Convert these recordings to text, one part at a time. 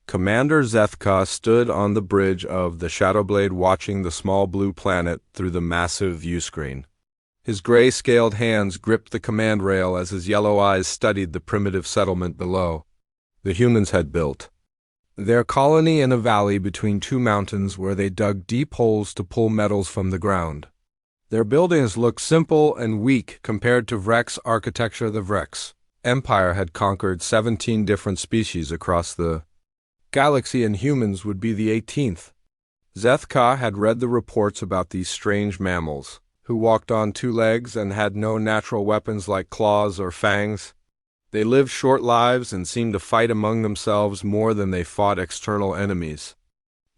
Commander Zethka stood on the bridge of the Shadowblade watching the small blue planet through the massive viewscreen. His gray-scaled hands gripped the command rail as his yellow eyes studied the primitive settlement below. The humans had built their colony in a valley between two mountains where they dug deep holes to pull metals from the ground. Their buildings looked simple and weak compared to Vrex architecture. The Vrex Empire had conquered 17 different species across the galaxy, and humans would be the 18th. Zethka had read the reports about these strange mammals, who walked on two legs and had no natural weapons like claws or fangs. They lived short lives and seemed to fight among themselves more than they fought external enemies.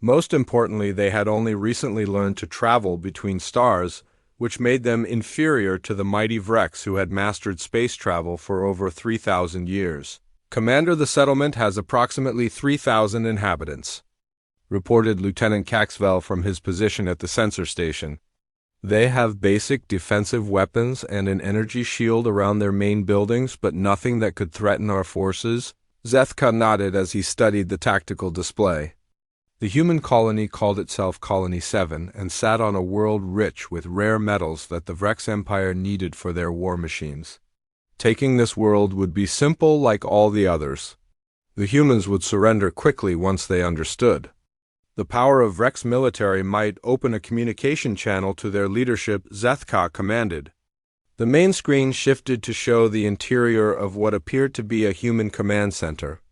Most importantly, they had only recently learned to travel between stars, which made them inferior to the mighty Vrex who had mastered space travel for over 3,000 years. Commander, the settlement has approximately 3,000 inhabitants, reported Lieutenant Caxwell from his position at the sensor station. They have basic defensive weapons and an energy shield around their main buildings, but nothing that could threaten our forces. Zethka nodded as he studied the tactical display. The human colony called itself Colony 7 and sat on a world rich with rare metals that the Vrex Empire needed for their war machines. Taking this world would be simple like all the others. The humans would surrender quickly once they understood. The power of Vrex military might open a communication channel to their leadership, Zethka commanded. The main screen shifted to show the interior of what appeared to be a human command center.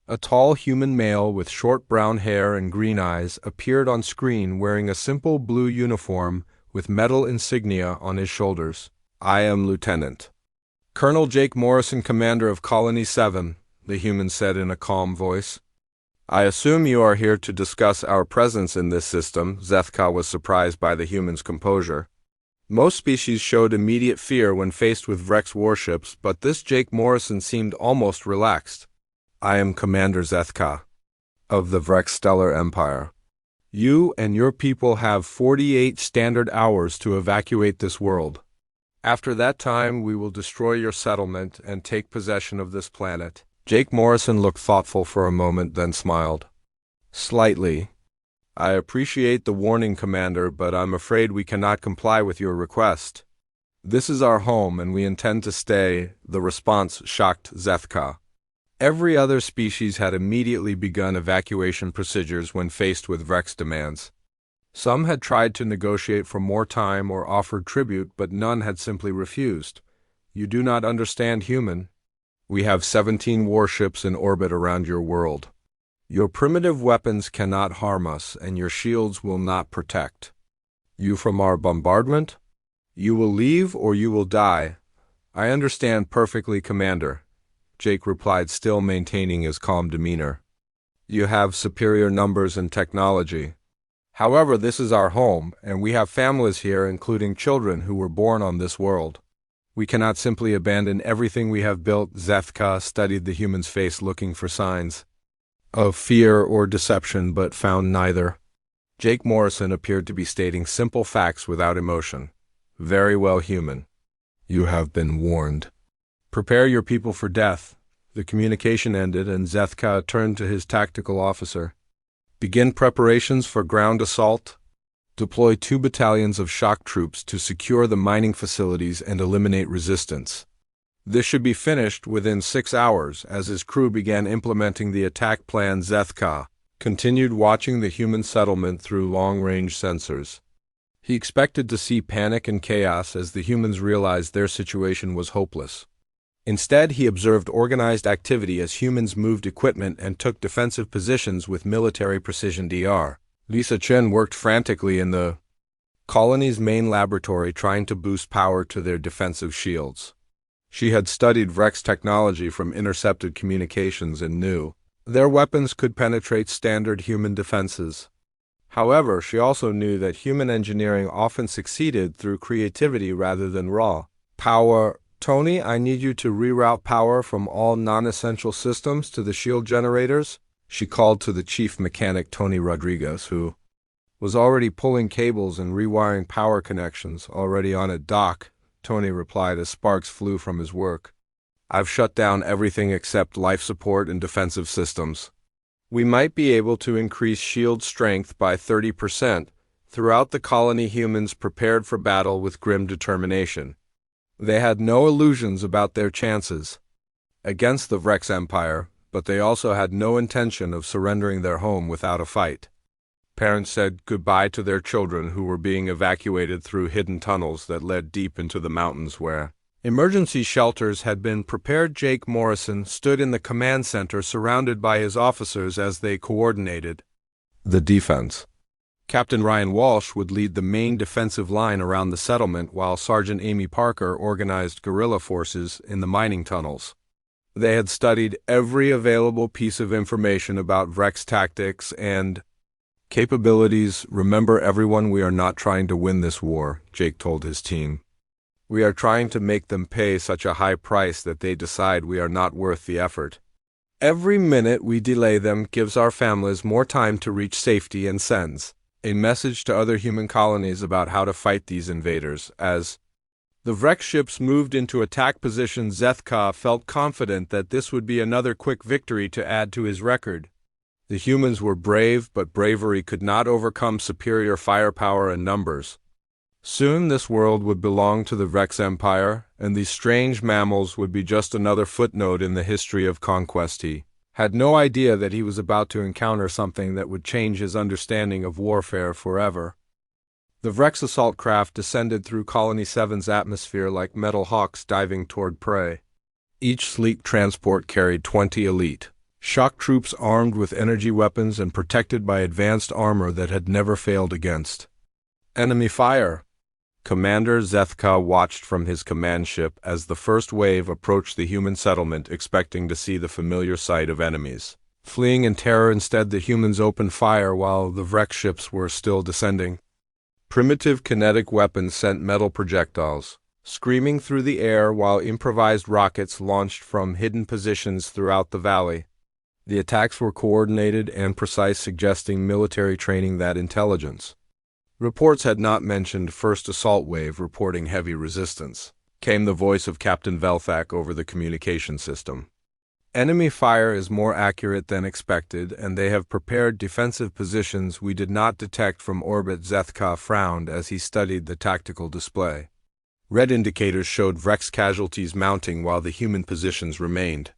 A tall human male with short brown hair and green eyes appeared on screen wearing a simple blue uniform with metal insignia on his shoulders. "I am Lieutenant Colonel Jake Morrison, commander of Colony 7, the human said in a calm voice. "I assume you are here to discuss our presence in this system." Zethka was surprised by the human's composure. Most species showed immediate fear when faced with Vrex warships, but this Jake Morrison seemed almost relaxed. "I am Commander Zethka of the Vrex Stellar Empire. You and your people have 48 standard hours to evacuate this world. After that time, we will destroy your settlement and take possession of this planet." Jake Morrison looked thoughtful for a moment, then smiled slightly. "I appreciate the warning, Commander, but I'm afraid we cannot comply with your request. This is our home, and we intend to stay." The response shocked Zethka. Every other species had immediately begun evacuation procedures when faced with Vrex demands. Some had tried to negotiate for more time or offered tribute, but none had simply refused. "You do not understand, human. We have 17 warships in orbit around your world. Your primitive weapons cannot harm us, and your shields will not protect you from our bombardment. You will leave or you will die." "I understand perfectly, Commander," Jake replied, still maintaining his calm demeanor. "You have superior numbers and technology. However, this is our home, and we have families here, including children who were born on this world. We cannot simply abandon everything we have built." Zethka studied the human's face, looking for signs of fear or deception, but found neither. Jake Morrison appeared to be stating simple facts without emotion. "Very well, human. You have been warned. Prepare your people for death." The communication ended, and Zethka turned to his tactical officer. "Begin preparations for ground assault. Deploy 2 battalions of shock troops to secure the mining facilities and eliminate resistance. This should be finished within 6 hours." As his crew began implementing the attack plan, Zethka continued watching the human settlement through long-range sensors. He expected to see panic and chaos as the humans realized their situation was hopeless. Instead, he observed organized activity as humans moved equipment and took defensive positions with military precision. Dr. Lisa Chen worked frantically in the colony's main laboratory trying to boost power to their defensive shields. She had studied Vrex technology from intercepted communications and knew their weapons could penetrate standard human defenses. However, she also knew that human engineering often succeeded through creativity rather than raw power. "Tony, I need you to reroute power from all non-essential systems to the shield generators," she called to the chief mechanic, Tony Rodriguez, who was already pulling cables and rewiring power connections. "Already on it, Doc," Tony replied as sparks flew from his work. "I've shut down everything except life support and defensive systems." We might be able to increase shield strength by 30%. Throughout the colony, humans prepared for battle with grim determination. They had no illusions about their chances against the Vrex Empire, but they also had no intention of surrendering their home without a fight. Parents said goodbye to their children who were being evacuated through hidden tunnels that led deep into the mountains where emergency shelters had been prepared. Jake Morrison stood in the command center surrounded by his officers as they coordinated the defense. Captain Ryan Walsh would lead the main defensive line around the settlement while Sergeant Amy Parker organized guerrilla forces in the mining tunnels. They had studied every available piece of information about Vrex tactics and capabilities. Remember, everyone, we are not trying to win this war, Jake told his team. We are trying to make them pay such a high price that they decide we are not worth the effort. Every minute we delay them gives our families more time to reach safety and sends a message to other human colonies about how to fight these invaders. As the Vrex ships moved into attack position, Zethka felt confident that this would be another quick victory to add to his record. The humans were brave, but bravery could not overcome superior firepower and numbers. Soon this world would belong to the Vrex Empire, and these strange mammals would be just another footnote in the history of conquest. He had no idea that he was about to encounter something that would change his understanding of warfare forever. The Vrex assault craft descended through Colony 7's atmosphere like metal hawks diving toward prey. Each sleek transport carried 20 elite shock troops armed with energy weapons and protected by advanced armor that had never failed against enemy fire. Commander Zethka watched from his command ship as the first wave approached the human settlement, expecting to see the familiar sight of enemies fleeing in terror. Instead, the humans opened fire while the Vrex ships were still descending. Primitive kinetic weapons sent metal projectiles screaming through the air, while improvised rockets launched from hidden positions throughout the valley. The attacks were coordinated and precise, suggesting military training that intelligence. Reports had not mentioned first assault wave reporting heavy resistance. Came the voice of Captain Velthak over the communication system. Enemy fire is more accurate than expected, and they have prepared defensive positions we did not detect from orbit. Zethka frowned as he studied the tactical display. Red indicators showed Vrex casualties mounting while the human positions remained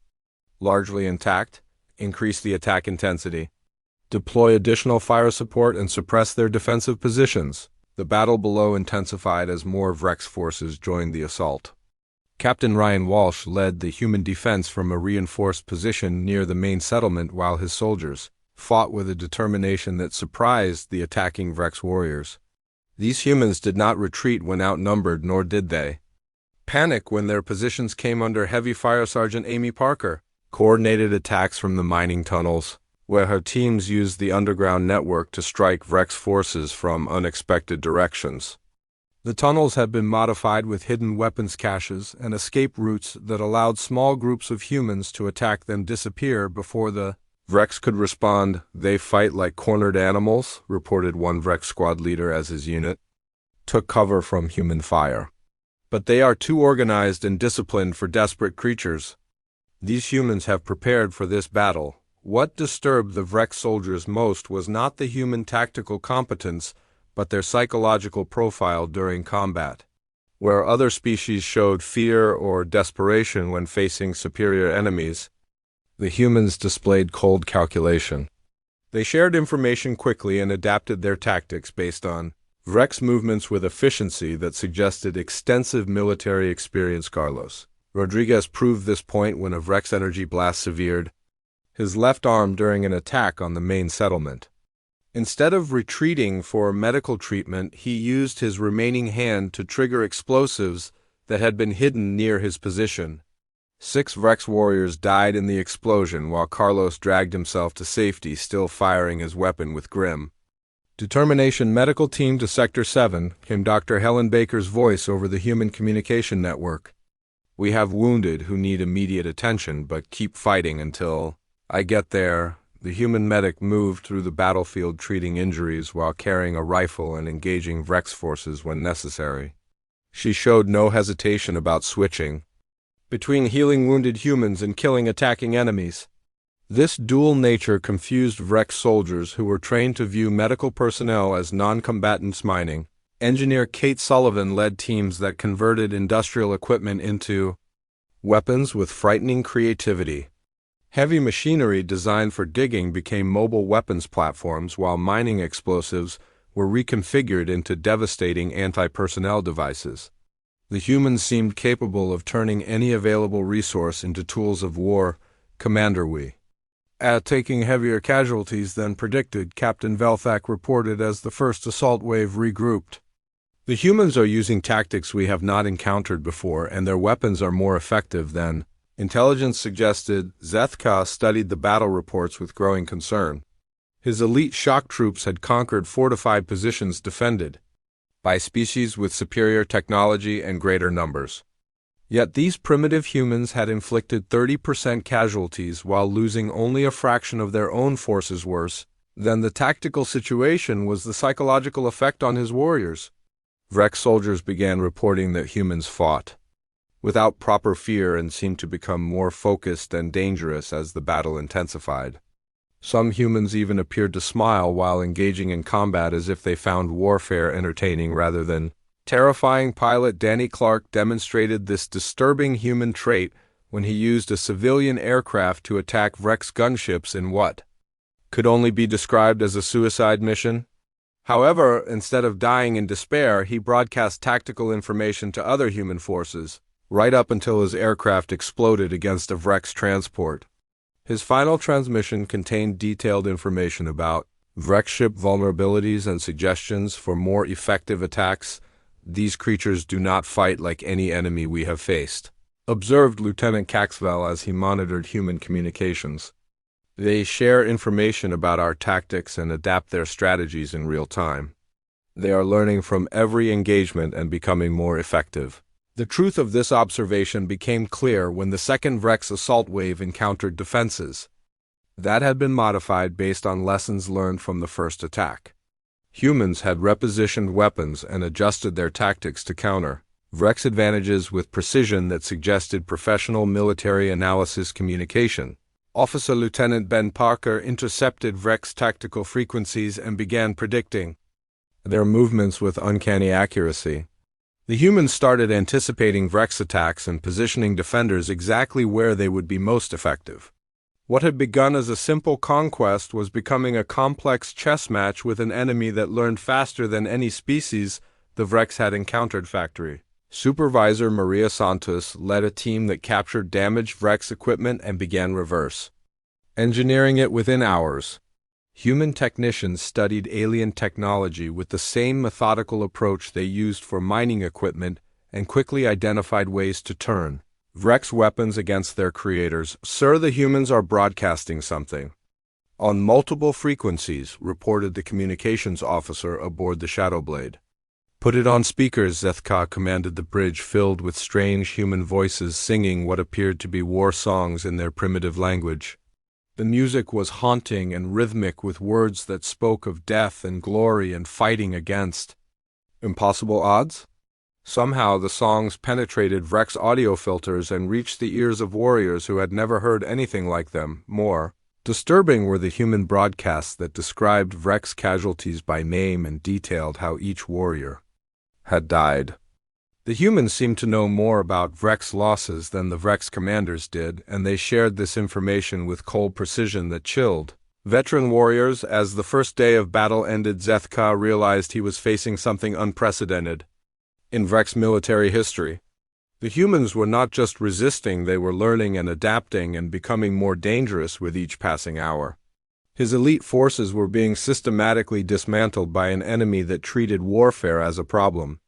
largely intact. Increase the attack intensity. Deploy additional fire support and suppress their defensive positions. The battle below intensified as more Vrex forces joined the assault. Captain Ryan Walsh led the human defense from a reinforced position near the main settlement while his soldiers fought with a determination that surprised the attacking Vrex warriors. These humans did not retreat when outnumbered, nor did they panic when their positions came under heavy fire. Sergeant Amy Parker coordinated attacks from the mining tunnels, where her teams used the underground network to strike Vrex forces from unexpected directions. The tunnels had been modified with hidden weapons caches and escape routes that allowed small groups of humans to attack them disappear before the Vrex could respond. They fight like cornered animals, reported one Vrex squad leader as his unit took cover from human fire. But they are too organized and disciplined for desperate creatures. These humans have prepared for this battle. What disturbed the Vrex soldiers most was not the human tactical competence, but their psychological profile during combat. Where other species showed fear or desperation when facing superior enemies, the humans displayed cold calculation. They shared information quickly and adapted their tactics based on Vrex movements with efficiency that suggested extensive military experience. Carlos Rodriguez proved this point when a Vrex energy blast severed his left arm during an attack on the main settlement. Instead of retreating for medical treatment, he used his remaining hand to trigger explosives that had been hidden near his position. 6 Vrex warriors died in the explosion while Carlos dragged himself to safety, still firing his weapon with grim determination. Medical team to Sector 7, came Dr. Helen Baker's voice over the human communication network. We have wounded who need immediate attention, but keep fighting until I get there. The human medic moved through the battlefield treating injuries while carrying a rifle and engaging Vrex forces when necessary. She showed no hesitation about switching between healing wounded humans and killing attacking enemies. This dual nature confused Vrex soldiers who were trained to view medical personnel as non-combatants. Mining engineer Kate Sullivan led teams that converted industrial equipment into weapons with frightening creativity. Heavy machinery designed for digging became mobile weapons platforms, while mining explosives were reconfigured into devastating anti-personnel devices. The humans seemed capable of turning any available resource into tools of war. Commander, we taking heavier casualties than predicted, Captain Velthak reported as the first assault wave regrouped. The humans are using tactics we have not encountered before, and their weapons are more effective than intelligence suggested. Zethka studied the battle reports with growing concern. His elite shock troops had conquered fortified positions defended by species with superior technology and greater numbers. Yet these primitive humans had inflicted 30% casualties while losing only a fraction of their own forces. Worse than the tactical situation was the psychological effect on his warriors. Vrex soldiers began reporting that humans fought without proper fear and seemed to become more focused and dangerous as the battle intensified. Some humans even appeared to smile while engaging in combat, as if they found warfare entertaining rather than terrifying. Pilot Danny Clark demonstrated this disturbing human trait when he used a civilian aircraft to attack Vrex gunships in what could only be described as a suicide mission. However, instead of dying in despair, he broadcast tactical information to other human forces, right up until his aircraft exploded against a Vrex transport. His final transmission contained detailed information about Vrex ship vulnerabilities and suggestions for more effective attacks. These creatures do not fight like any enemy we have faced, observed Lieutenant Caxwell as he monitored human communications. They share information about our tactics and adapt their strategies in real time. They are learning from every engagement and becoming more effective. The truth of this observation became clear when the second Vrex assault wave encountered defenses that had been modified based on lessons learned from the first attack. Humans had repositioned weapons and adjusted their tactics to counter Vrex advantages with precision that suggested professional military analysis communication. Officer Lieutenant Ben Parker intercepted Vrex tactical frequencies and began predicting their movements with uncanny accuracy. The humans started anticipating Vrex attacks and positioning defenders exactly where they would be most effective. What had begun as a simple conquest was becoming a complex chess match with an enemy that learned faster than any species the Vrex had encountered. Factory Supervisor Maria Santos led a team that captured damaged Vrex equipment and began reverse engineering it within hours. Human technicians studied alien technology with the same methodical approach they used for mining equipment and quickly identified ways to turn Vrex weapons against their creators. Sir, the humans are broadcasting something on multiple frequencies, reported the communications officer aboard the Shadowblade. Put it on speakers, Zethka commanded. The bridge filled with strange human voices singing what appeared to be war songs in their primitive language. The music was haunting and rhythmic, with words that spoke of death and glory and fighting against impossible odds. Somehow the songs penetrated Vrex audio filters and reached the ears of warriors who had never heard anything like them. More disturbing were the human broadcasts that described Vrex casualties by name and detailed how each warrior had died. The humans seemed to know more about Vrex losses than the Vrex commanders did, and they shared this information with cold precision that chilled veteran warriors. As the first day of battle ended, Zethka realized he was facing something unprecedented in Vrex military history. The humans were not just resisting, they were learning and adapting and becoming more dangerous with each passing hour. His elite forces were being systematically dismantled by an enemy that treated warfare as a problem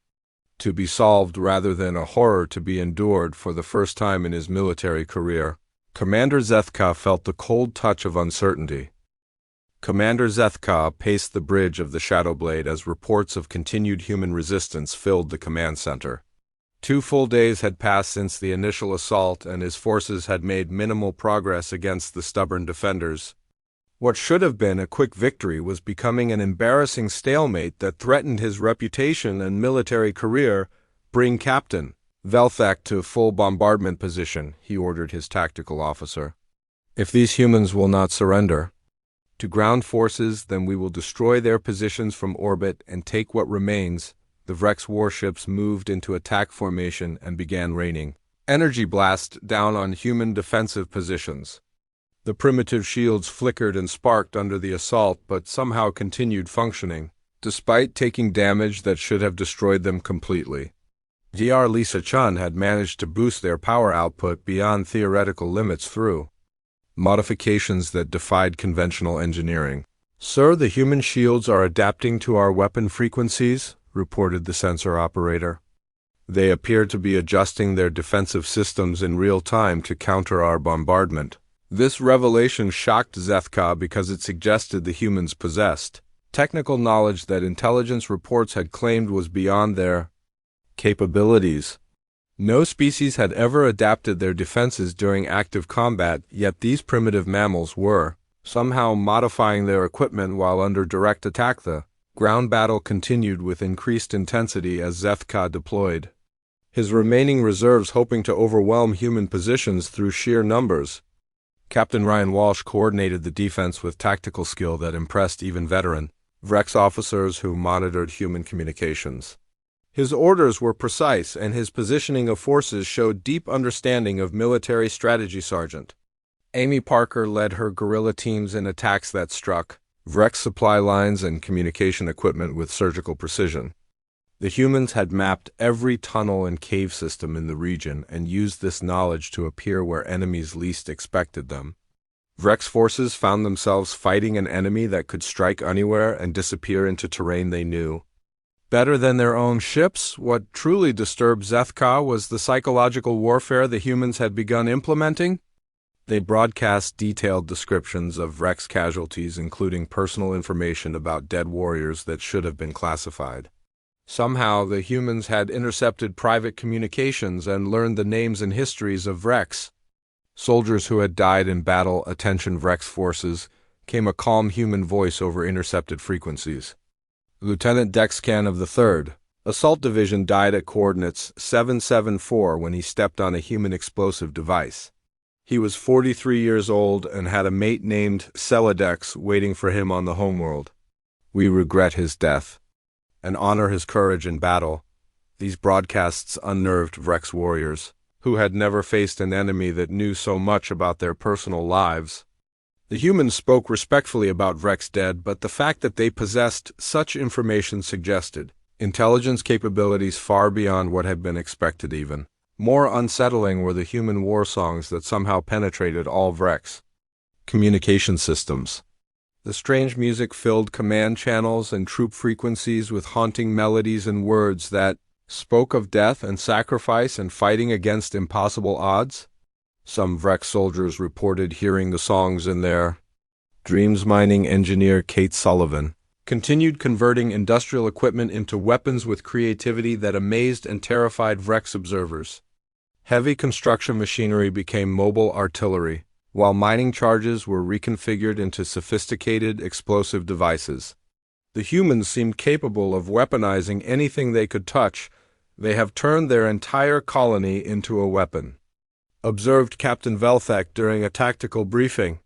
to be solved rather than a horror to be endured. For the first time in his military career, Commander Zethka felt the cold touch of uncertainty. Commander Zethka paced the bridge of the Shadowblade as reports of continued human resistance filled the command center. 2 full days had passed since the initial assault, and his forces had made minimal progress against the stubborn defenders. What should have been a quick victory was becoming an embarrassing stalemate that threatened his reputation and military career. Bring Captain Velthak to full bombardment position, he ordered his tactical officer. If these humans will not surrender to ground forces, then we will destroy their positions from orbit and take what remains. The Vrex warships moved into attack formation and began raining energy blast down on human defensive positions. The primitive shields flickered and sparked under the assault, but somehow continued functioning, despite taking damage that should have destroyed them completely. Dr. Lisa Chun had managed to boost their power output beyond theoretical limits through modifications that defied conventional engineering. "Sir, the human shields are adapting to our weapon frequencies," reported the sensor operator. "They appear to be adjusting their defensive systems in real time to counter our bombardment." This revelation shocked Zethka because it suggested the humans possessed technical knowledge that intelligence reports had claimed was beyond their capabilities. No species had ever adapted their defenses during active combat, yet these primitive mammals were somehow modifying their equipment while under direct attack. The ground battle continued with increased intensity as Zethka deployed his remaining reserves, hoping to overwhelm human positions through sheer numbers. Captain Ryan Walsh coordinated the defense with tactical skill that impressed even veteran Vrex officers who monitored human communications. His orders were precise, and his positioning of forces showed deep understanding of military strategy. Sergeant Amy Parker led her guerrilla teams in attacks that struck Vrex supply lines and communication equipment with surgical precision. The humans had mapped every tunnel and cave system in the region and used this knowledge to appear where enemies least expected them. Vrex forces found themselves fighting an enemy that could strike anywhere and disappear into terrain they knew better than their own ships. What truly disturbed Zethka was the psychological warfare the humans had begun implementing. They broadcast detailed descriptions of Vrex casualties, including personal information about dead warriors that should have been classified. Somehow, the humans had intercepted private communications and learned the names and histories of Vrex soldiers who had died in battle. "Attention Vrex forces," came a calm human voice over intercepted frequencies. Lieutenant Dexcan of the 3rd Assault Division died at coordinates 774 when he stepped on a human explosive device. He was 43 years old and had a mate named Celadex waiting for him on the homeworld. "We regret his death and honor his courage in battle." These broadcasts unnerved Vrex warriors, who had never faced an enemy that knew so much about their personal lives. The humans spoke respectfully about Vrex dead, but the fact that they possessed such information suggested intelligence capabilities far beyond what had been expected. Even more unsettling were the human war songs that somehow penetrated all Vrex communication systems. The strange music filled command channels and troop frequencies with haunting melodies and words that spoke of death and sacrifice and fighting against impossible odds. Some Vrex soldiers reported hearing the songs in their dreams. Mining engineer Kate Sullivan continued converting industrial equipment into weapons with creativity that amazed and terrified Vrex observers. Heavy construction machinery became mobile artillery, while mining charges were reconfigured into sophisticated explosive devices. The humans seemed capable of weaponizing anything they could touch. "They have turned their entire colony into a weapon," observed Captain Velthek during a tactical briefing.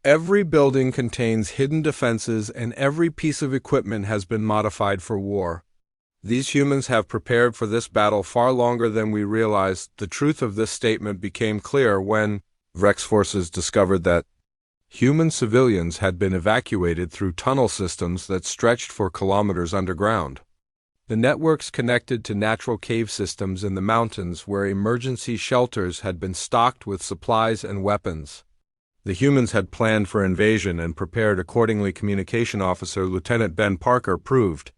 "Every building contains hidden defenses, and every piece of equipment has been modified for war. These humans have prepared for this battle far longer than we realized." The truth of this statement became clear when Vrex forces discovered that human civilians had been evacuated through tunnel systems that stretched for kilometers underground. The networks connected to natural cave systems in the mountains where emergency shelters had been stocked with supplies and weapons. The humans had planned for invasion and prepared accordingly. Communication Officer Lieutenant Ben Parker proved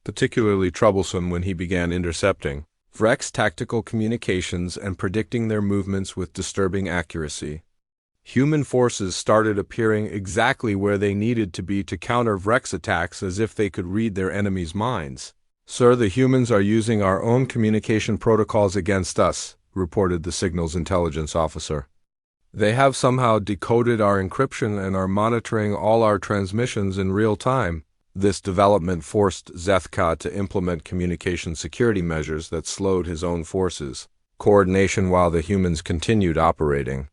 particularly troublesome when he began intercepting Vrex tactical communications and predicting their movements with disturbing accuracy. Human forces started appearing exactly where they needed to be to counter Vrex attacks, as if they could read their enemies' minds. "Sir, the humans are using our own communication protocols against us," reported the signals intelligence officer. "They have somehow decoded our encryption and are monitoring all our transmissions in real time." This development forced Zethka to implement communication security measures that slowed his own forces' coordination while the humans continued operating.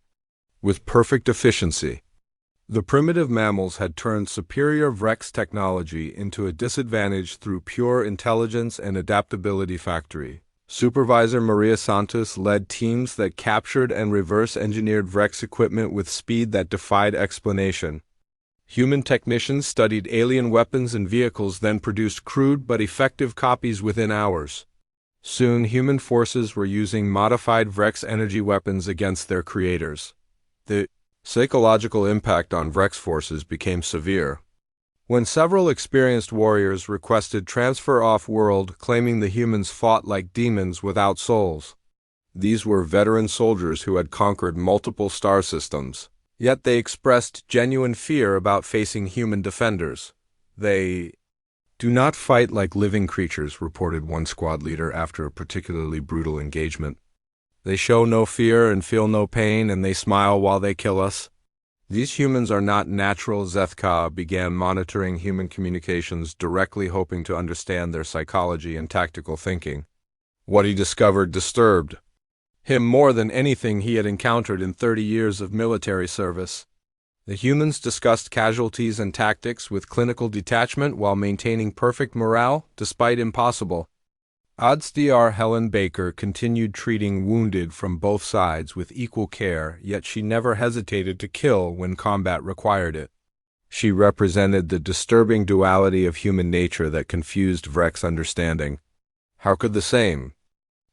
with perfect efficiency. The primitive mammals had turned superior Vrex technology into a disadvantage through pure intelligence and adaptability factory. Supervisor Maria Santos led teams that captured and reverse-engineered Vrex equipment with speed that defied explanation. Human technicians studied alien weapons and vehicles, then produced crude but effective copies within hours. Soon, human forces were using modified Vrex energy weapons against their creators. The psychological impact on Vrex forces became severe. When several experienced warriors requested transfer off-world, claiming the humans fought like demons without souls. These were veteran soldiers who had conquered multiple star systems, yet they expressed genuine fear about facing human defenders. They do not fight like living creatures, reported one squad leader after a particularly brutal engagement. They show no fear and feel no pain, and they smile while they kill us. These humans are not natural. Zethka began monitoring human communications directly, hoping to understand their psychology and tactical thinking. What he discovered disturbed him more than anything he had encountered in 30 years of military service. The humans discussed casualties and tactics with clinical detachment while maintaining perfect morale, despite impossible. AudSDR Helen Baker continued treating wounded from both sides with equal care, yet she never hesitated to kill when combat required it. She represented the disturbing duality of human nature that confused Vrex understanding. How could the same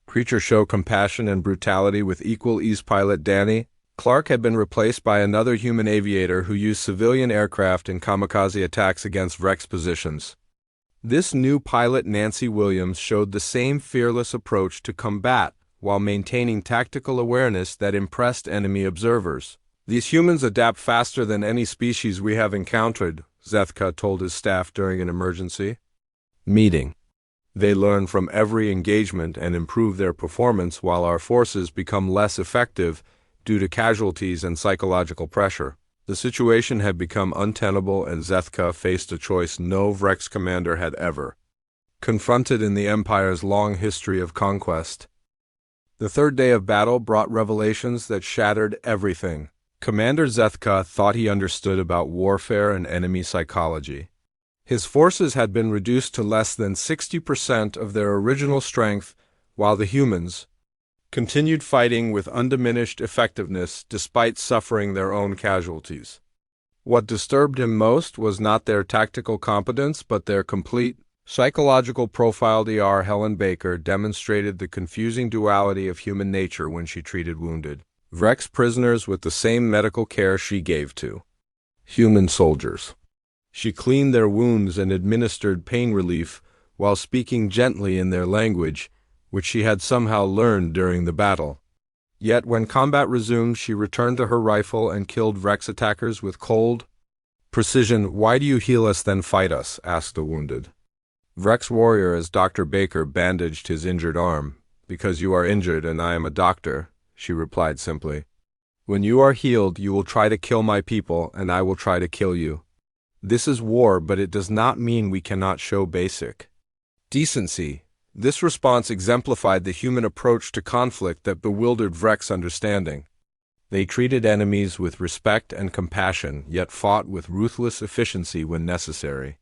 creature show compassion and brutality with equal ease? Pilot Danny Clark had been replaced by another human aviator who used civilian aircraft in kamikaze attacks against Vrex positions. This new pilot, Nancy Williams, showed the same fearless approach to combat while maintaining tactical awareness that impressed enemy observers. These humans adapt faster than any species we have encountered, Zethka told his staff during an emergency meeting. They learn from every engagement and improve their performance, while our forces become less effective due to casualties and psychological pressure. The situation had become untenable, and Zethka faced a choice no Vrex commander had ever confronted in the Empire's long history of conquest. The third day of battle brought revelations that shattered everything. Commander Zethka thought he understood about warfare and enemy psychology. His forces had been reduced to less than 60% of their original strength, while the humans continued fighting with undiminished effectiveness despite suffering their own casualties. What disturbed him most was not their tactical competence, but their complete psychological profile. Dr. Helen Baker demonstrated the confusing duality of human nature when she treated wounded Vrex prisoners with the same medical care she gave to human soldiers. She cleaned their wounds and administered pain relief while speaking gently in their language, which she had somehow learned during the battle. Yet when combat resumed, she returned to her rifle and killed Vrex attackers with cold precision. "Why do you heal us then fight us?" asked the wounded Vrex warrior as Dr. Baker bandaged his injured arm. "Because you are injured and I am a doctor," she replied simply. "When you are healed, you will try to kill my people, and I will try to kill you. This is war, but it does not mean we cannot show basic decency." This response exemplified the human approach to conflict that bewildered Vrex understanding. They treated enemies with respect and compassion, yet fought with ruthless efficiency when necessary.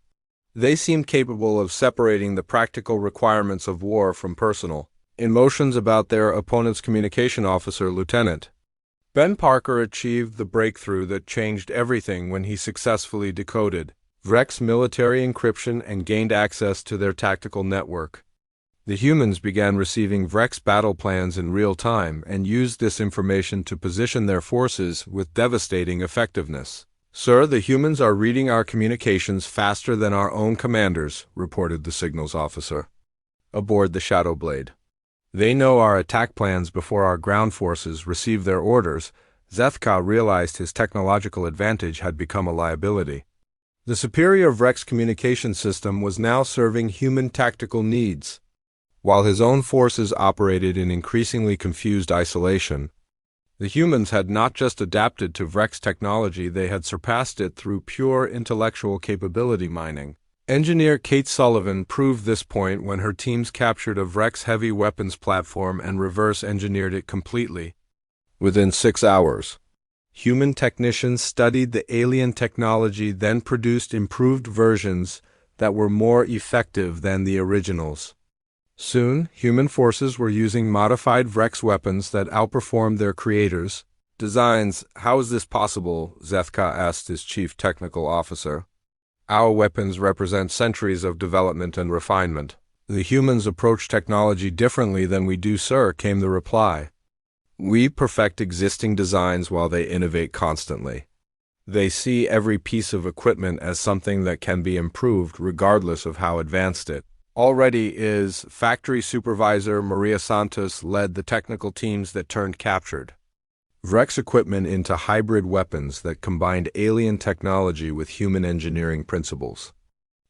They seemed capable of separating the practical requirements of war from personal emotions about their opponent's communication officer, Lieutenant Ben Parker, achieved the breakthrough that changed everything when he successfully decoded Vrex military encryption and gained access to their tactical network. The humans began receiving Vrex battle plans in real time and used this information to position their forces with devastating effectiveness. "Sir, the humans are reading our communications faster than our own commanders," reported the signals officer aboard the Shadowblade. "They know our attack plans before our ground forces receive their orders." Zethka realized his technological advantage had become a liability. The superior Vrex communication system was now serving human tactical needs. While his own forces operated in increasingly confused isolation, the humans had not just adapted to Vrex technology, they had surpassed it through pure intellectual capability mining. Engineer Kate Sullivan proved this point when her teams captured a Vrex heavy weapons platform and reverse-engineered it completely. Within 6 hours, Human technicians studied the alien technology, then produced improved versions that were more effective than the originals. Soon, human forces were using modified Vrex weapons that outperformed their creators' designs. "How is this possible?" Zethka asked his chief technical officer. "Our weapons represent centuries of development and refinement. The humans approach technology differently than we do, sir," came the reply. "We perfect existing designs while they innovate constantly. They see every piece of equipment as something that can be improved regardless of how advanced it already is." Factory supervisor Maria Santos led the technical teams that turned captured Vrex equipment into hybrid weapons that combined alien technology with human engineering principles.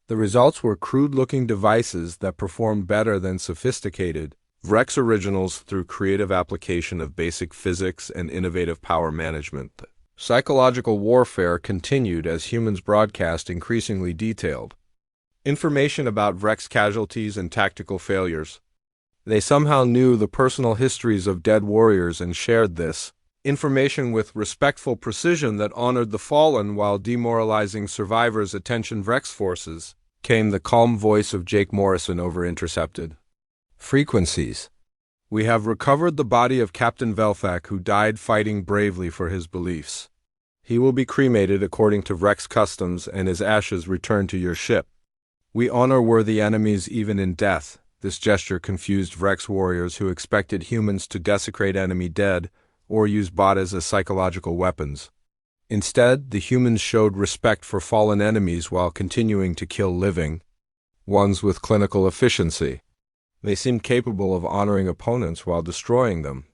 The results were crude-looking devices that performed better than sophisticated Vrex originals through creative application of basic physics and innovative power management. Psychological warfare continued as humans broadcast increasingly detailed information about Vrex casualties and tactical failures. They somehow knew the personal histories of dead warriors and shared this information with respectful precision that honored the fallen while demoralizing survivors. "Attention Vrex forces," came the calm voice of Jake Morrison over intercepted frequencies. "We have recovered the body of Captain Velthak, who died fighting bravely for his beliefs. He will be cremated according to Vrex customs and his ashes returned to your ship. We honor worthy enemies even in death." This gesture confused Vrex warriors who expected humans to desecrate enemy dead or use bots as psychological weapons. Instead, the humans showed respect for fallen enemies while continuing to kill living ones with clinical efficiency. They seemed capable of honoring opponents while destroying them.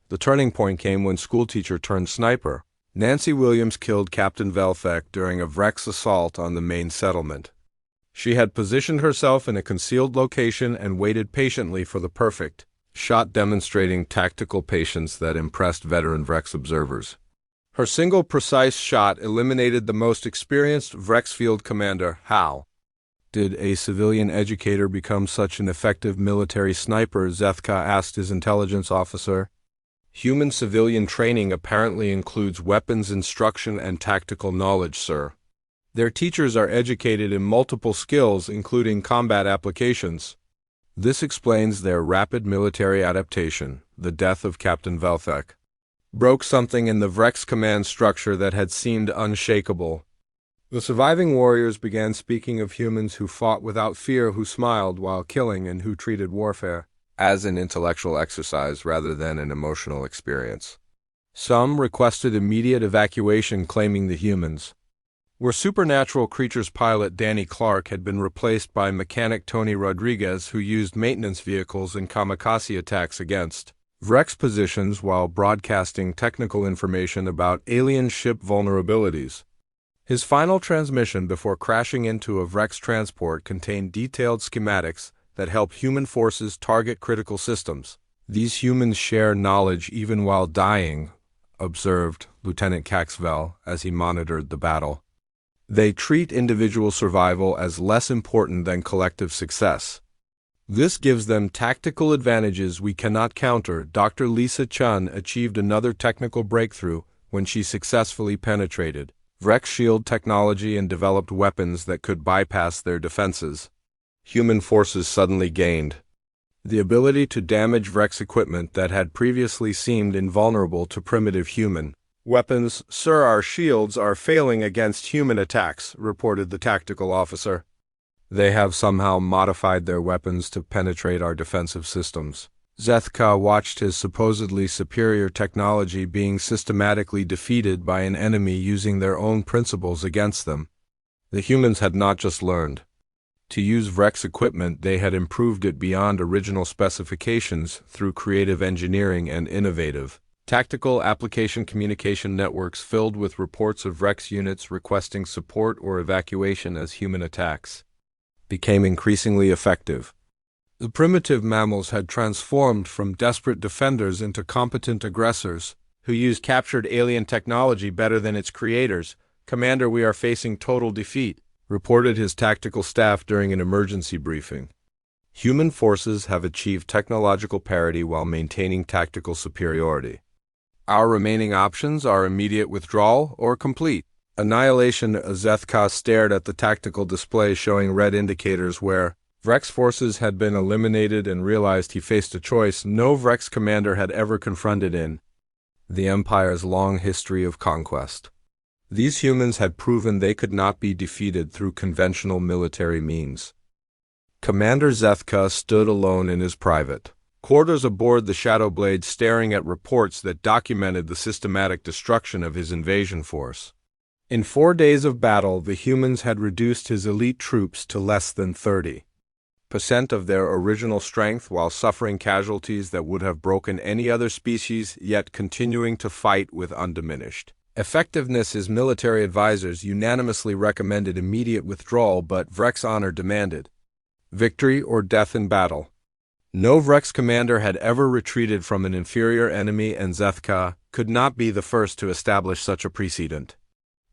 The turning point came when schoolteacher turned sniper Nancy Williams killed Captain Velthak during a Vrex assault on the main settlement. She had positioned herself in a concealed location and waited patiently for the perfect shot, demonstrating tactical patience that impressed veteran Vrex observers. Her single precise shot eliminated the most experienced Vrex field commander. "How did a civilian educator become such an effective military sniper?" Zethka asked his intelligence officer. "Human civilian training apparently includes weapons instruction and tactical knowledge, sir. Their teachers are educated in multiple skills, including combat applications. This explains their rapid military adaptation." The death of Captain Velthak broke something in the Vrex command structure that had seemed unshakable. The surviving warriors began speaking of humans who fought without fear, who smiled while killing, and who treated warfare as an intellectual exercise rather than an emotional experience. Some requested immediate evacuation, claiming the humans were supernatural creatures. Pilot Danny Clark had been replaced by mechanic Tony Rodriguez, who used maintenance vehicles in kamikaze attacks against Vrex positions while broadcasting technical information about alien ship vulnerabilities. His final transmission before crashing into a Vrex transport contained detailed schematics that help human forces target critical systems. "These humans share knowledge even while dying," observed Lieutenant Caxwell as he monitored the battle. "They treat individual survival as less important than collective success. This gives them tactical advantages we cannot counter." Dr. Lisa Chun achieved another technical breakthrough when she successfully penetrated Vrex shield technology and developed weapons that could bypass their defenses. Human forces suddenly gained the ability to damage Vrex equipment that had previously seemed invulnerable to primitive human weapons. "Sir, our shields are failing against human attacks," reported the tactical officer. "They have somehow modified their weapons to penetrate our defensive systems." Zethka watched his supposedly superior technology being systematically defeated by an enemy using their own principles against them. The humans had not just learned to use Vrex equipment, they had improved it beyond original specifications through creative engineering and innovative tactical application communication networks filled with reports of Vrex units requesting support or evacuation as human attacks became increasingly effective. The primitive mammals had transformed from desperate defenders into competent aggressors who used captured alien technology better than its creators. "Commander, we are facing total defeat," reported his tactical staff during an emergency briefing. "Human forces have achieved technological parity while maintaining tactical superiority. Our remaining options are immediate withdrawal or complete annihilation. Zethka stared at the tactical display showing red indicators where Vrex forces had been eliminated and realized he faced a choice no Vrex commander had ever confronted in the Empire's long history of conquest. These humans had proven they could not be defeated through conventional military means. Commander Zethka stood alone in his private quarters aboard the Shadowblade, staring at reports that documented the systematic destruction of his invasion force. In 4 days of battle, the humans had reduced his elite troops to less than 30% of their original strength while suffering casualties that would have broken any other species, yet continuing to fight with undiminished effectiveness. His military advisors unanimously recommended immediate withdrawal, but Vrex honor demanded victory or death in battle. No Vrex commander had ever retreated from an inferior enemy, and Zethka could not be the first to establish such a precedent.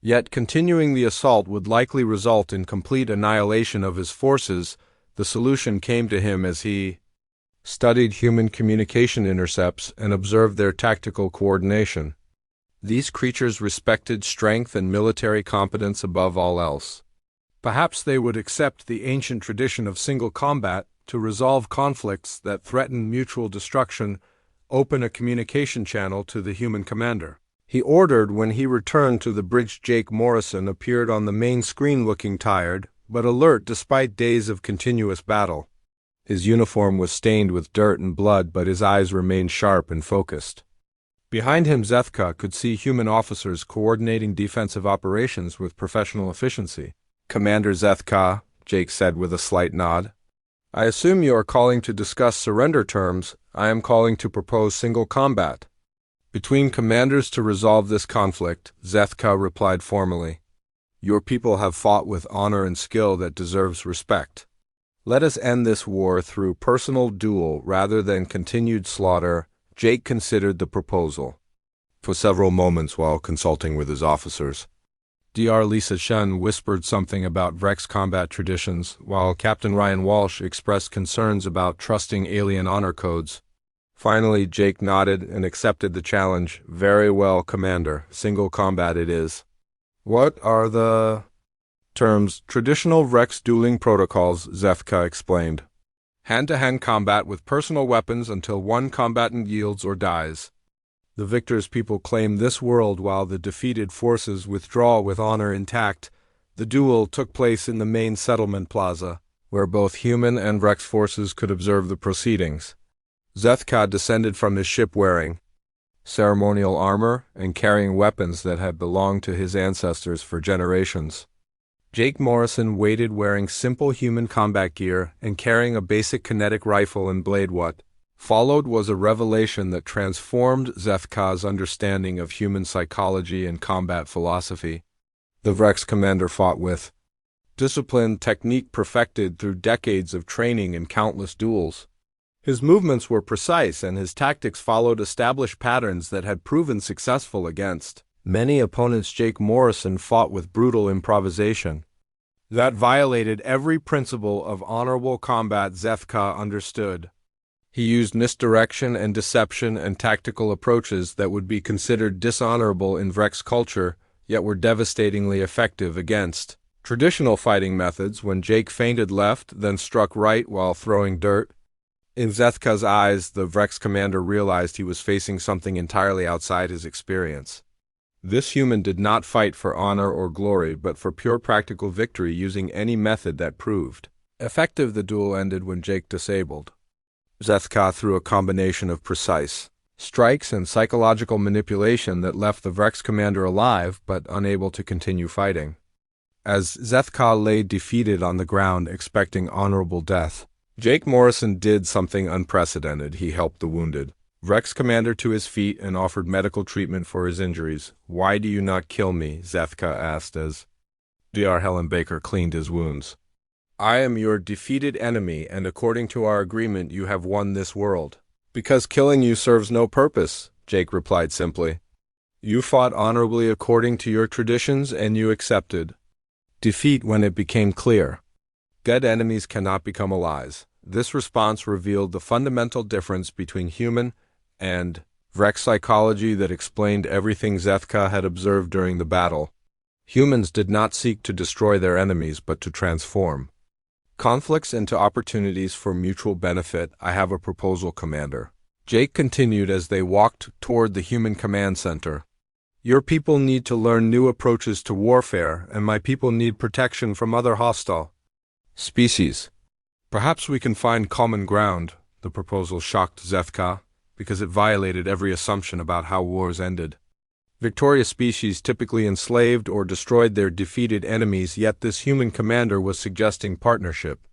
Yet continuing the assault would likely result in complete annihilation of his forces. The solution came to him as he studied human communication intercepts and observed their tactical coordination. These creatures respected strength and military competence above all else. Perhaps they would accept the ancient tradition of single combat to resolve conflicts that threaten mutual destruction. Open a communication channel to the human commander, he ordered. When he returned to the bridge, Jake Morrison appeared on the main screen looking tired, but alert despite days of continuous battle. His uniform was stained with dirt and blood, but his eyes remained sharp and focused. Behind him, Zethka could see human officers coordinating defensive operations with professional efficiency. Commander Zethka, Jake said with a slight nod. I assume you are calling to discuss surrender terms. I am calling to propose single combat between commanders to resolve this conflict, Zethka replied formally. Your people have fought with honor and skill that deserves respect. Let us end this war through personal duel rather than continued slaughter. Jake considered the proposal for several moments while consulting with his officers. Dr. Lisa Shen whispered something about Vrex combat traditions, while Captain Ryan Walsh expressed concerns about trusting alien honor codes. Finally, Jake nodded and accepted the challenge. Very well, Commander. Single combat it is. What are the terms? Traditional Vrex dueling protocols, Zethka explained. Hand-to-hand combat with personal weapons until one combatant yields or dies. The victor's people claim this world while the defeated forces withdraw with honor intact. The duel took place in the main settlement plaza, where both human and Vrex forces could observe the proceedings. Zethka descended from his ship wearing ceremonial armor and carrying weapons that had belonged to his ancestors for generations. Jake Morrison waited wearing simple human combat gear and carrying a basic kinetic rifle and blade. What followed was a revelation that transformed Zethka's understanding of human psychology and combat philosophy. The Vrex commander fought with discipline, technique perfected through decades of training and countless duels. His movements were precise and his tactics followed established patterns that had proven successful against many opponents. Jake Morrison fought with brutal improvisation that violated every principle of honorable combat. Zethka understood. He used misdirection and deception and tactical approaches that would be considered dishonorable in Vrex culture, yet were devastatingly effective against traditional fighting methods. When Jake feinted left, then struck right while throwing dirt, in Zethka's eyes, the Vrex commander realized he was facing something entirely outside his experience. This human did not fight for honor or glory, but for pure practical victory using any method that proved effective. The duel ended when Jake disabled Zethka through a combination of precise strikes and psychological manipulation that left the Vrex commander alive but unable to continue fighting. As Zethka lay defeated on the ground expecting honorable death, Jake Morrison did something unprecedented. He helped the wounded Vrex commander to his feet and offered medical treatment for his injuries. Why do you not kill me? Zethka asked as Dr. Helen Baker cleaned his wounds. I am your defeated enemy, and according to our agreement, you have won this world. Because killing you serves no purpose, Jake replied simply. You fought honorably according to your traditions, and you accepted defeat when it became clear dead enemies cannot become allies. This response revealed the fundamental difference between human and Vrex psychology that explained everything Zethka had observed during the battle. Humans did not seek to destroy their enemies but to transform conflicts into opportunities for mutual benefit. I have a proposal, Commander. Jake continued as they walked toward the human command center. Your people need to learn new approaches to warfare, and my people need protection from other hostile species. Perhaps we can find common ground. The proposal shocked Zethka, because it violated every assumption about how wars ended. Victorious species typically enslaved or destroyed their defeated enemies, yet this human commander was suggesting partnership.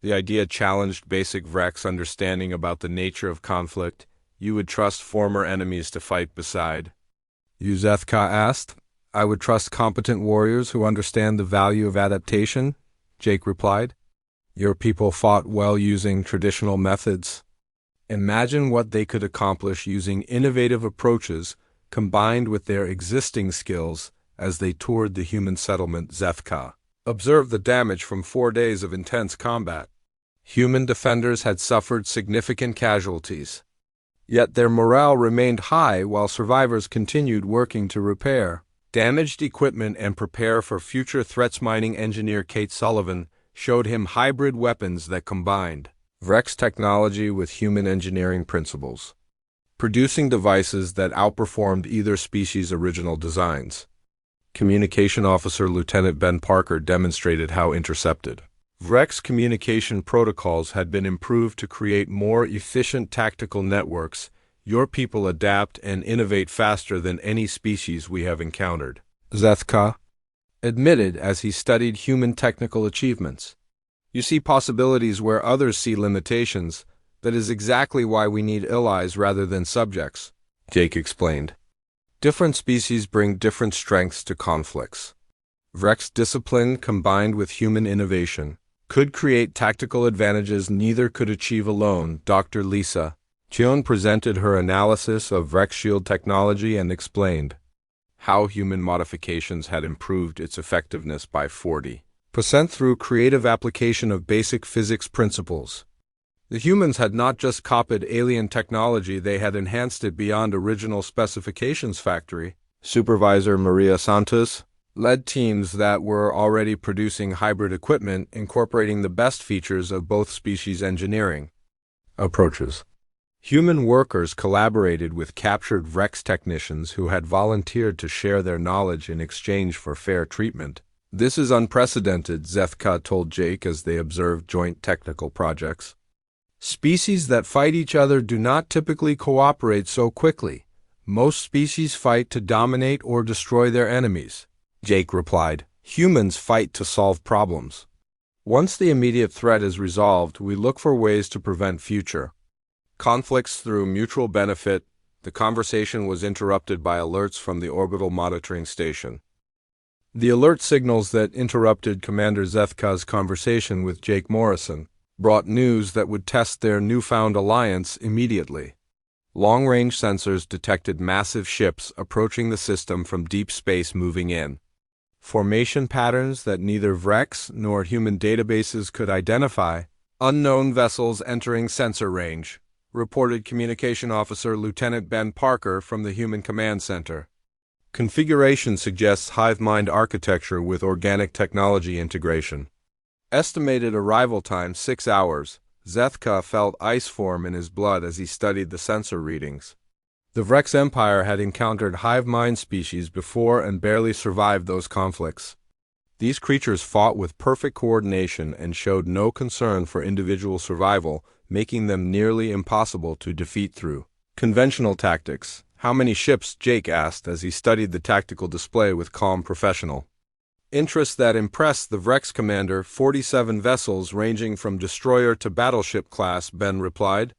The idea challenged basic Vrex understanding about the nature of conflict. You would trust former enemies to fight beside you, Zethka asked. I would trust competent warriors who understand the value of adaptation, Jake replied. Your people fought well using traditional methods. Imagine what they could accomplish using innovative approaches combined with their existing skills. As they toured the human settlement, Zethka observed the damage from 4 days of intense combat. Human defenders had suffered significant casualties. Yet their morale remained high while survivors continued working to repair damaged equipment and prepare for future threats. Mining engineer Kate Sullivan showed him hybrid weapons that combined Vrex technology with human engineering principles, producing devices that outperformed either species' original designs. Communication Officer Lieutenant Ben Parker demonstrated how intercepted Vrex communication protocols had been improved to create more efficient tactical networks. Your people adapt and innovate faster than any species we have encountered, Zethka admitted as he studied human technical achievements. You see possibilities where others see limitations. That is exactly why we need allies rather than subjects, Jake explained. Different species bring different strengths to conflicts. Vrex discipline combined with human innovation could create tactical advantages neither could achieve alone. Dr. Lisa Chion presented her analysis of Vrex shield technology and explained how human modifications had improved its effectiveness by 40% through creative application of basic physics principles. The humans had not just copied alien technology, they had enhanced it beyond original specifications. Factory Supervisor Maria Santos led teams that were already producing hybrid equipment, incorporating the best features of both species' engineering approaches. Human workers collaborated with captured Vrex technicians who had volunteered to share their knowledge in exchange for fair treatment. This is unprecedented, Zethka told Jake as they observed joint technical projects. Species that fight each other do not typically cooperate so quickly. Most species fight to dominate or destroy their enemies, Jake replied. Humans fight to solve problems. Once the immediate threat is resolved, we look for ways to prevent future conflicts through mutual benefit. The conversation was interrupted by alerts from the Orbital monitoring station. The alert signals that interrupted Commander Zethka's conversation with Jake Morrison brought news that would test their newfound alliance immediately. Long-range sensors detected massive ships approaching the system from deep space moving in. Formation patterns that neither Vrex nor human databases could identify. Unknown vessels entering sensor range, reported Communication Officer Lieutenant Ben Parker from the Human Command Center. Configuration suggests Hive-mind architecture with organic technology integration. Estimated arrival time 6 hours. Zethka felt ice form in his blood as he studied the sensor readings. The Vrex Empire had encountered hive-mind species before and barely survived those conflicts. These creatures fought with perfect coordination and showed no concern for individual survival, making them nearly impossible to defeat through conventional tactics. How many ships? Jake asked as he studied the tactical display with calm professional interest that impressed the Vrex commander. 47 vessels ranging from destroyer to battleship class, Ben replied.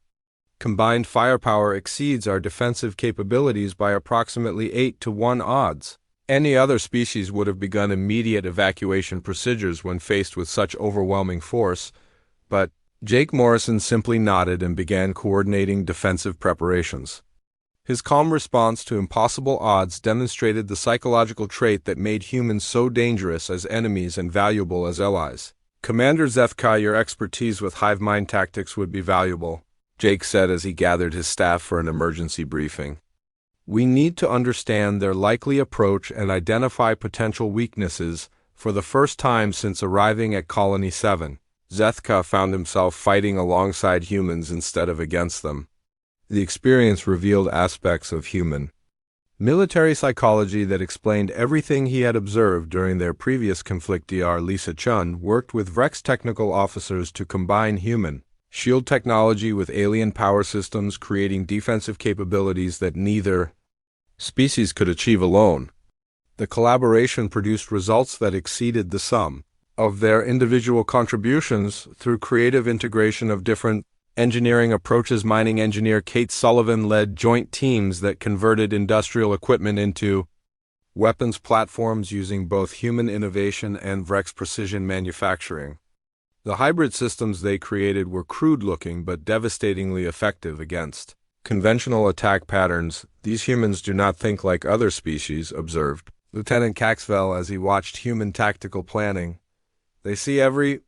Combined firepower exceeds our defensive capabilities by approximately 8-to-1 odds. Any other species would have begun immediate evacuation procedures when faced with such overwhelming force, but Jake Morrison simply nodded and began coordinating defensive preparations. His calm response to impossible odds demonstrated the psychological trait that made humans so dangerous as enemies and valuable as allies. Commander Zethka, your expertise with hive-mind tactics would be valuable, Jake said as he gathered his staff for an emergency briefing. We need to understand their likely approach and identify potential weaknesses. For the first time since arriving at Colony 7, Zethka found himself fighting alongside humans instead of against them. The experience revealed aspects of human military psychology that explained everything he had observed during their previous conflict. Dr. Lisa Chun worked with Vrex technical officers to combine human shield technology with alien power systems, creating defensive capabilities that neither species could achieve alone. The collaboration produced results that exceeded the sum of their individual contributions through creative integration of different engineering approaches. Mining engineer Kate Sullivan led joint teams that converted industrial equipment into weapons platforms using both human innovation and Vrex precision manufacturing. The hybrid systems they created were crude-looking but devastatingly effective against conventional attack patterns. These humans do not think like other species, observed Lieutenant Caxwell as he watched human tactical planning. They see every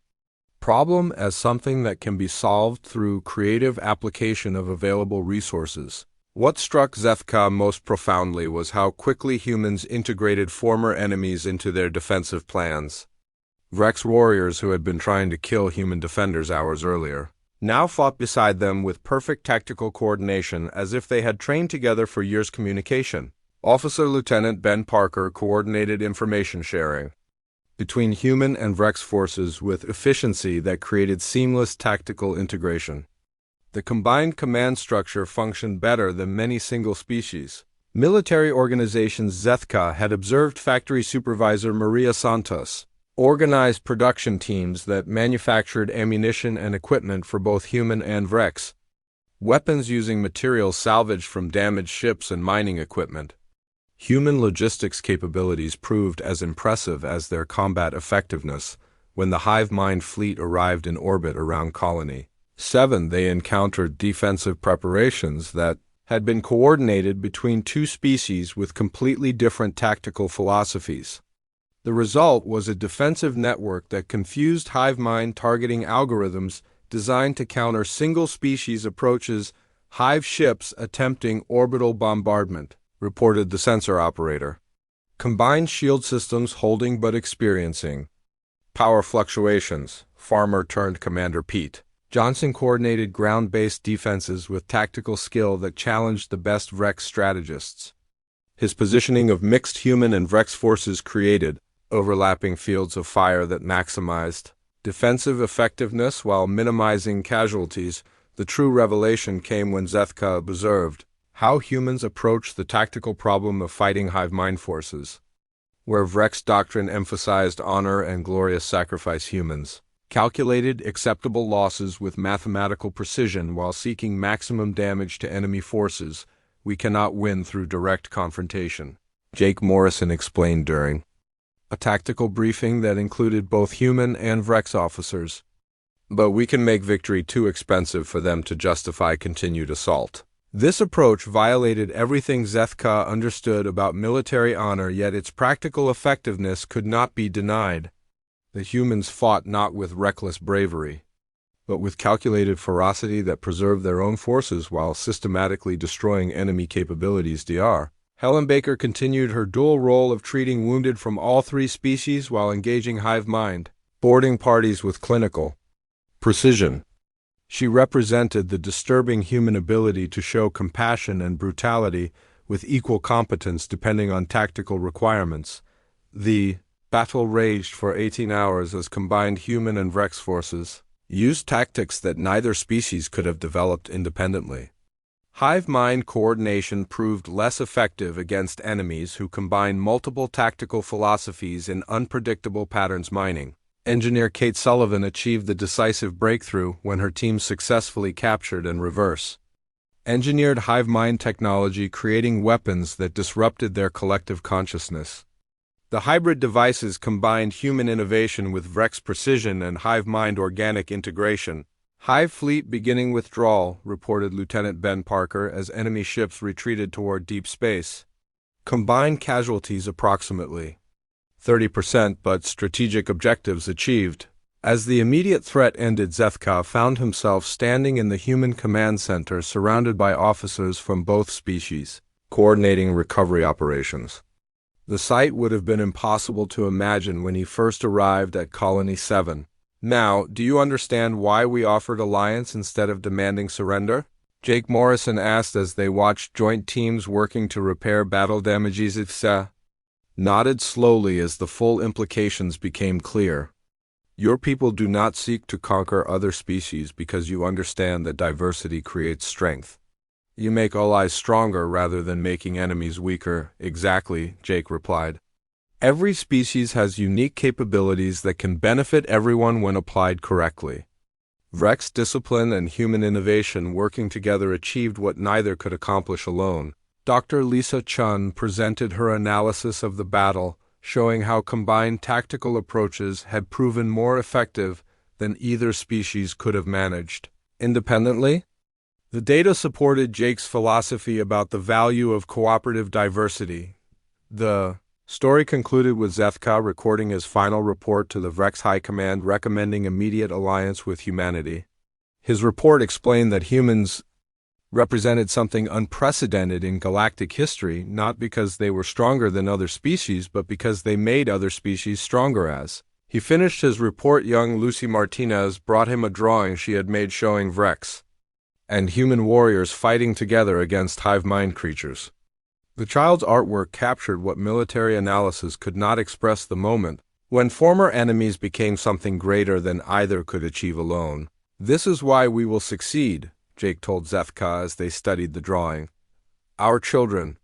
problem as something that can be solved through creative application of available resources. What struck Zethka most profoundly was how quickly humans integrated former enemies into their defensive plans. Vrex warriors who had been trying to kill human defenders hours earlier now fought beside them with perfect tactical coordination, as if they had trained together for years. Communication. Officer Lieutenant Ben Parker coordinated information sharing between human and Vrex forces with efficiency that created seamless tactical integration. The combined command structure functioned better than many single species military organizations. Zethka had observed factory supervisor Maria Santos organized production teams that manufactured ammunition and equipment for both human and Vrex weapons using materials salvaged from damaged ships and mining equipment. Human logistics capabilities proved as impressive as their combat effectiveness. When the Hive-mind fleet arrived in orbit around Colony 7, they encountered defensive preparations that had been coordinated between two species with completely different tactical philosophies. The result was a defensive network that confused Hive-mind targeting algorithms designed to counter single-species approaches. Hive ships attempting orbital bombardment, reported the sensor operator. Combined shield systems holding but experiencing power fluctuations. Farmer turned Commander Pete Johnson coordinated ground-based defenses with tactical skill that challenged the best Vrex strategists. His positioning of mixed human and Vrex forces created overlapping fields of fire that maximized defensive effectiveness while minimizing casualties. The true revelation came when Zethka observed how humans approach the tactical problem of fighting Hive-mind forces. Where Vrex doctrine emphasized honor and glorious sacrifice, humans calculated acceptable losses with mathematical precision while seeking maximum damage to enemy forces. We cannot win through direct confrontation, Jake Morrison explained during a tactical briefing that included both human and Vrex officers. But we can make victory too expensive for them to justify continued assault. This approach violated everything Zethka understood about military honor, yet its practical effectiveness could not be denied. The humans fought not with reckless bravery, but with calculated ferocity that preserved their own forces while systematically destroying enemy capabilities. Dr. Helen Baker continued her dual role of treating wounded from all three species while engaging Hive-mind boarding parties with clinical precision. She represented the disturbing human ability to show compassion and brutality with equal competence depending on tactical requirements. The battle raged for 18 hours as combined human and Vrex forces used tactics that neither species could have developed independently. Hive-mind coordination proved less effective against enemies who combined multiple tactical philosophies in unpredictable patterns. Mining engineer Kate Sullivan achieved the decisive breakthrough when her team successfully captured and engineered Hive-mind technology, creating weapons that disrupted their collective consciousness. The hybrid devices combined human innovation with Vrex precision and Hive-mind organic integration. Hive fleet beginning withdrawal, reported Lieutenant Ben Parker as enemy ships retreated toward deep space. Combined casualties approximately 30%, but strategic objectives achieved. As the immediate threat ended, Zethka found himself standing in the human command center surrounded by officers from both species. coordinating recovery operations. The sight would have been impossible to imagine when he first arrived at Colony 7. Now, do you understand why we offered alliance instead of demanding surrender? Jake Morrison asked as they watched joint teams working to repair battle damages. HFY nodded slowly as the full implications became clear. Your people do not seek to conquer other species because you understand that diversity creates strength. You make allies stronger rather than making enemies weaker. Exactly, Jake replied. Every species has unique capabilities that can benefit everyone when applied correctly. Vrex discipline and human innovation working together achieved what neither could accomplish alone. Dr. Lisa Chun presented her analysis of the battle, showing how combined tactical approaches had proven more effective than either species could have managed independently. The data supported Jake's philosophy about the value of cooperative diversity. The story concluded with HFY recording his final report to the Vrex High Command recommending immediate alliance with humanity. His report explained that humans represented something unprecedented in galactic history, not because they were stronger than other species, but because they made other species stronger as. He finished his report. Young Lucy Martinez brought him a drawing she had made showing Vrex and human warriors fighting together against hive-mind creatures. The child's artwork captured what military analysis could not express: the moment when former enemies became something greater than either could achieve alone. This is why we will succeed, Jake told HFY as they studied the drawing. Our children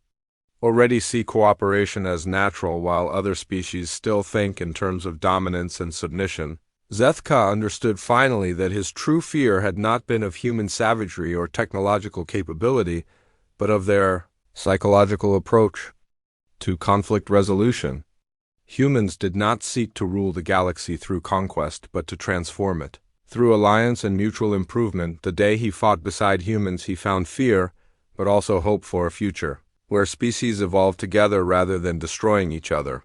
already see cooperation as natural while other species still think in terms of dominance and submission. HFY understood finally that his true fear had not been of human savagery or technological capability, but of their psychological approach to conflict resolution. Humans did not seek to rule the galaxy through conquest, but to transform it. Through alliance and mutual improvement, the day he fought beside humans, he found fear, but also hope for a future where species evolved together rather than destroying each other.